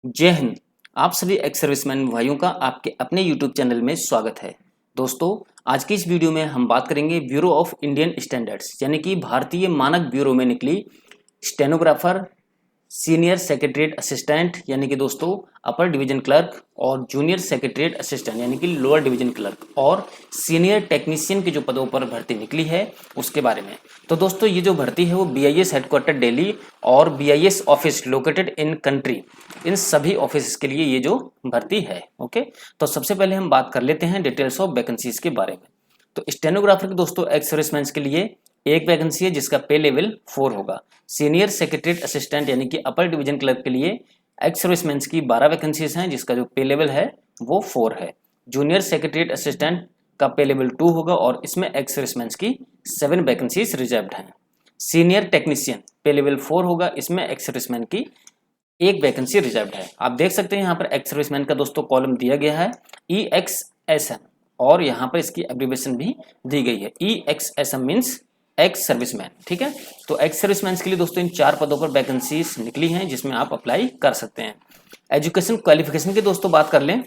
जय हिंद। आप सभी एक्स सर्विसमैन भाइयों का आपके अपने यूट्यूब चैनल में स्वागत है। दोस्तों, आज की इस वीडियो में हम बात करेंगे ब्यूरो ऑफ इंडियन स्टैंडर्ड्स यानी कि भारतीय मानक ब्यूरो में निकली स्टेनोग्राफर, सीनियर सेक्रेटरीट असिस्टेंट यानी कि दोस्तों अपर डिवीजन क्लर्क और जूनियर सेक्रेटरीट असिस्टेंट यानी कि लोअर डिवीजन क्लर्क और सीनियर टेक्नीशियन के जो पदों पर भर्ती निकली है उसके बारे में। तो दोस्तों, ये जो भर्ती है वो BIS हेडक्वार्टर दिल्ली और BIS office located in country, इन सभी ऑफिस के लिए ये जो भर्ती है। ओके, तो सबसे पहले हम बात कर लेते हैं डिटेल्स ऑफ वैकेंसीज के बारे में। तो स्टेनोग्राफर के दोस्तों एक्स सर्विसमैन के लिए एक वैकेंसी है जिसका पे लेवल 4 होगा। सीनियर सेक्रेटरीट असिस्टेंट यानी कि अपर डिवीजन क्लर्क के लिए एक्स सर्विसमैन की 12 वैकेंसीज हैं जिसका जो पे लेवल है वो 4 है। जूनियर सेक्रेटरीट असिस्टेंट का पे लेवल 2 होगा और इसमें एक्स सर्विसमैन की 7 वैकेंसीज रिजर्व्ड हैं। सीनियर टेक्नीशियन पे लेवल 4 होगा, इसमें एक्स सर्विसमैन की एक वैकेंसी रिजर्व्ड है। आप देख सकते हैं यहाँ पर एक्स सर्विसमैन का दोस्तों कॉलम दिया गया है EXSM और यहाँ पर इसकी एब्रीविएशन भी दी गई है। EXSM means ex serviceman. ठीक है, तो एक्स सर्विसमैन के लिए दोस्तों इन 4 पदों पर वैकेंसीज निकली हैं जिसमें आप अप्लाई कर सकते हैं। एजुकेशन क्वालिफिकेशन की दोस्तों बात कर लें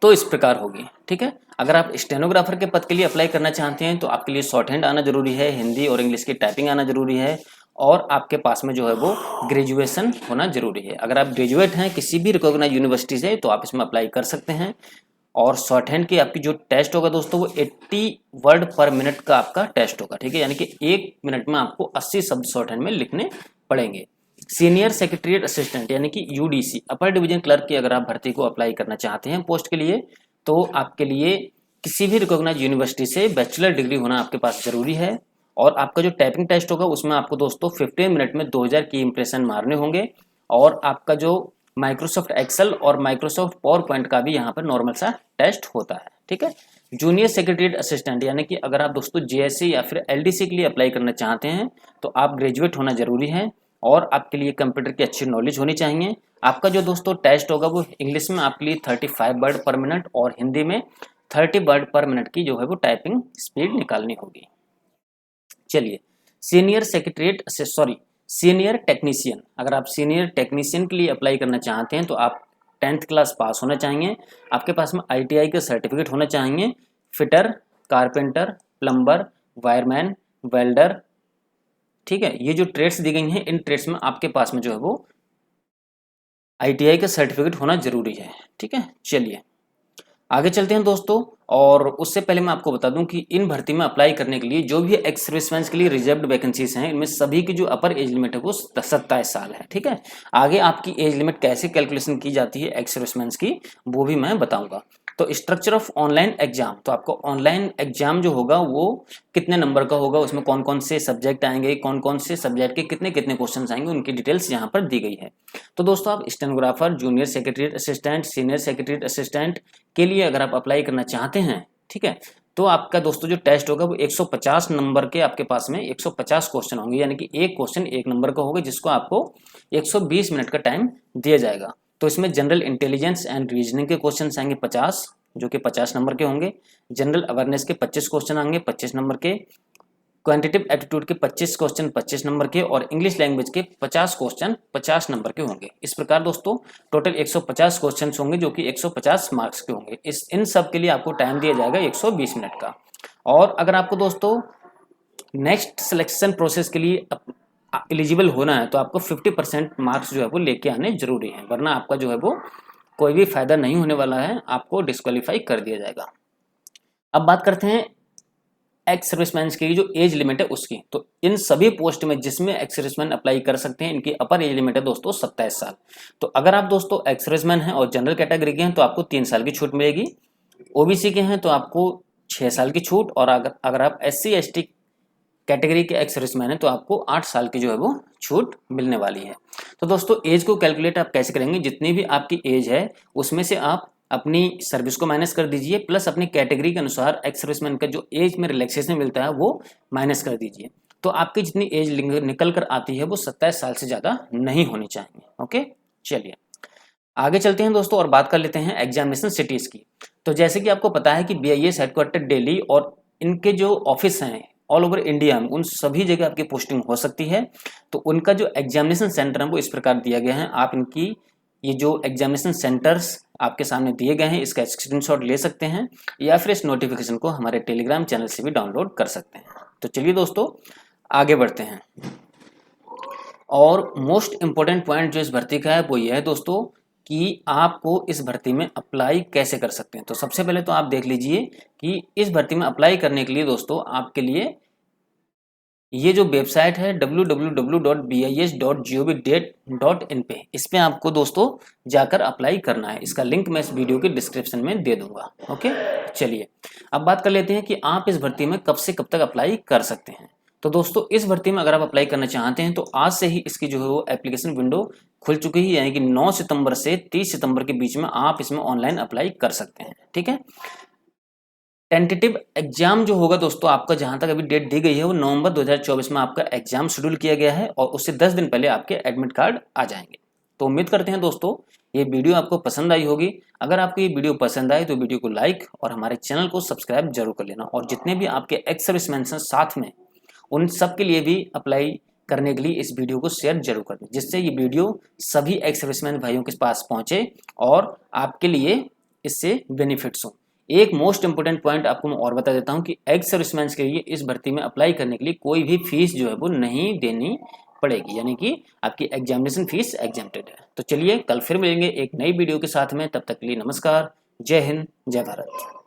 तो इस प्रकार होगी। ठीक है, अगर आप स्टेनोग्राफर के पद के लिए अप्लाई करना चाहते हैं तो आपके लिए शॉर्ट हैंड आना जरूरी है, हिंदी और इंग्लिश की टाइपिंग आना जरूरी है और आपके पास में जो है वो ग्रेजुएशन होना जरूरी है। अगर आप ग्रेजुएट हैं किसी भी रिकॉग्नाइज यूनिवर्सिटी से तो आप इसमें अप्लाई कर सकते हैं। और शॉर्ट हैंड की आपकी जो टेस्ट होगा दोस्तों वो 80 वर्ड पर मिनट का आपका टेस्ट होगा। ठीक है, यानी कि 1 मिनट में आपको 80 शब्द शॉर्ट हैंड में लिखने पड़ेंगे। सीनियर सेक्रेटरीट असिस्टेंट यानी कि UDC अपर डिवीजन क्लर्क की अगर आप भर्ती को अप्लाई करना चाहते हैं पोस्ट के लिए तो आपके लिए किसी भी रिकॉग्नाइज यूनिवर्सिटी से बैचलर डिग्री होना आपके पास जरूरी है। और आपका जो टाइपिंग टेस्ट होगा उसमें आपको दोस्तों 15 मिनट में 2000 की इंप्रेशन मारने होंगे और आपका जो माइक्रोसॉफ्ट एक्सेल और माइक्रोसॉफ्ट पावर पॉइंट का भी यहाँ पर नॉर्मल सा टेस्ट होता है। ठीक है, जूनियर सेक्रेटरीट असिस्टेंट यानी कि अगर आप दोस्तों JSC या फिर LDC के लिए अप्लाई करना चाहते हैं तो आप ग्रेजुएट होना जरूरी है और आपके लिए कंप्यूटर की अच्छी नॉलेज होनी चाहिए। आपका जो दोस्तों टेस्ट होगा वो इंग्लिश में आपके लिए 35 वर्ड पर मिनट और हिंदी में 30 वर्ड पर मिनट की जो है वो टाइपिंग स्पीड निकालनी होगी। चलिए, सीनियर सेक्रेटरीट सीनियर टेक्नीशियन, अगर आप सीनियर टेक्नीशियन के लिए अप्लाई करना चाहते हैं तो आप 10th क्लास पास होना चाहिए, आपके पास में ITI का सर्टिफिकेट होना चाहिए। Fitter, carpenter, plumber, wireman, welder, ठीक है, ये जो ट्रेड्स दी गई हैं इन ट्रेड्स में आपके पास में जो है वो ITI का सर्टिफिकेट होना जरूरी है। ठीक है, चलिए आगे चलते हैं दोस्तों। और उससे पहले मैं आपको बता दूं कि इन भर्ती में अप्लाई करने के लिए जो भी एक्स सर्विसमैन के लिए रिजर्व्ड वैकेंसीज हैं इनमें सभी की जो अपर एज लिमिट है वो 27 साल है। ठीक है, आगे आपकी एज लिमिट कैसे कैलकुलेशन की जाती है एक्स सर्विसमैन की वो भी मैं बताऊंगा। तो स्ट्रक्चर ऑफ ऑनलाइन एग्जाम, तो आपको ऑनलाइन एग्जाम जो होगा वो कितने नंबर का होगा, उसमें कौन कौन से सब्जेक्ट आएंगे, कौन कौन से सब्जेक्ट के कितने कितने क्वेश्चन आएंगे, उनकी डिटेल्स यहाँ पर दी गई है। तो दोस्तों आप stenographer, junior secretariat assistant, senior secretariat assistant के लिए अगर आप अप्लाई करना चाहते हैं, ठीक है, तो आपका दोस्तों जो टेस्ट होगा वो 150 नंबर के आपके पास में 150 क्वेश्चन होंगे, यानी कि एक क्वेश्चन 1 नंबर का होगा जिसको आपको 120 मिनट का टाइम दिया जाएगा। तो इसमें जनरल इंटेलिजेंस एंड रीजनिंग के क्वेश्चन आएंगे 50, जो कि 50 नंबर के होंगे। जनरल अवेयरनेस के 25 क्वेश्चन आएंगे 25 नंबर के। क्वांटिटेटिव एप्टीट्यूड के 25 क्वेश्चन 25 नंबर के और इंग्लिश लैंग्वेज के 50 क्वेश्चन 50 नंबर के होंगे। इस प्रकार दोस्तों टोटल 150 क्वेश्चन होंगे जो कि 150 मार्क्स के होंगे। इन सब के लिए आपको टाइम दिया जाएगा 120 मिनट का। और अगर आपको दोस्तों नेक्स्ट सिलेक्शन प्रोसेस के लिए एलिजिबल होना है तो आपको 50% मार्क्स जो है वो लेके आने जरूरी है, वरना आपका जो है वो कोई भी फायदा नहीं होने वाला है, आपको डिस्क्वालीफाई कर दिया जाएगा। अब बात करते हैं एक्स सर्विसमैन की जो एज लिमिट है उसकी। तो इन सभी पोस्ट में जिसमें एक्स सर्विसमैन अप्लाई कर सकते हैं इनकी अपर एज लिमिट है दोस्तों 27 साल। तो अगर आप दोस्तों एक्स सर्विसमैन हैं और जनरल कैटेगरी के हैं तो आपको 3 साल की छूट मिलेगी, OBC के हैं तो आपको 6 साल की छूट, और अगर आप SC ST कैटेगरी के एक्स सर्विसमैन है तो आपको 8 साल की जो है वो छूट मिलने वाली है। तो दोस्तों एज को कैलकुलेट आप कैसे करेंगे, जितनी भी आपकी एज है उसमें से आप अपनी सर्विस को माइनस कर दीजिए प्लस अपनी कैटेगरी के अनुसार एक्स सर्विसमैन का जो एज में रिलैक्सेशन मिलता है वो माइनस कर दीजिए। तो आपकी जितनी एज निकल कर आती है वो 27 साल से ज़्यादा नहीं होनी चाहिए। ओके, चलिए आगे चलते हैं दोस्तों और बात कर लेते हैं एग्जामिनेशन सिटीज की। तो जैसे कि आपको पता है कि BIS हेडक्वार्टर दिल्ली और इनके जो ऑफिस हैं ऑल ओवर इंडिया में उन सभी जगह आपकी पोस्टिंग हो सकती है। तो उनका जो एग्जामिनेशन सेंटर है वो इस प्रकार दिया गया है, आप इनकी ये जो एग्जामिनेशन सेंटर्स आपके सामने दिए गए हैं इसका स्क्रीनशॉट ले सकते हैं या फिर इस नोटिफिकेशन को हमारे टेलीग्राम चैनल से भी डाउनलोड कर सकते हैं। तो चलिए दोस्तों आगे बढ़ते हैं। और मोस्ट इम्पोर्टेंट पॉइंट जो इस भर्ती का है वो ये है दोस्तों कि आपको इस भर्ती में अप्लाई कैसे कर सकते हैं। तो सबसे पहले तो आप देख लीजिए कि इस भर्ती में अप्लाई करने के लिए दोस्तों आपके लिए ये जो वेबसाइट है www.bis.gov.in पे, इस पे आपको दोस्तों जाकर अप्लाई करना है। इसका लिंक मैं इस वीडियो के डिस्क्रिप्शन में दे दूंगा। ओके, चलिए अब बात कर लेते हैं कि आप इस भर्ती में कब से कब तक अप्लाई कर सकते हैं। तो दोस्तों इस भर्ती में अगर आप अप्लाई करना चाहते हैं तो आज से ही इसकी जो है वो एप्लीकेशन विंडो खुल चुकी है, यानी कि 9 सितंबर से 30 सितंबर के बीच में आप इसमें ऑनलाइन अप्लाई कर सकते हैं। ठीक है, टेंटेटिव एग्जाम जो होगा दोस्तों आपका, जहां तक अभी डेट दी गई है वो नवंबर 2024 में आपका एग्जाम शेड्यूल किया गया है और उससे 10 दिन पहले आपके एडमिट कार्ड आ जाएंगे। तो उम्मीद करते हैं दोस्तों ये वीडियो आपको पसंद आई होगी। अगर आपको ये वीडियो पसंद आए तो वीडियो को लाइक और हमारे चैनल को सब्सक्राइब जरूर कर लेना, और जितने भी आपके एक्स सर्विसमैन हैं साथ में उन सब के लिए भी अप्लाई करने के लिए इस वीडियो को शेयर जरूर कर दें, जिससे ये वीडियो सभी एक्स सर्विसमैन भाइयों के पास पहुंचे और आपके लिए इससे बेनिफिट्स हो। एक मोस्ट इंपोर्टेंट पॉइंट आपको मैं और बता देता हूं कि एक्स सर्विसमैन के लिए इस भर्ती में अप्लाई करने के लिए कोई भी फीस जो है वो नहीं देनी पड़ेगी, यानी कि आपकी एग्जामिनेशन फीस एग्जेम्प्टेड है। तो चलिए कल फिर मिलेंगे एक नई वीडियो के साथ में, तब तक के लिए नमस्कार, जय हिंद, जय भारत।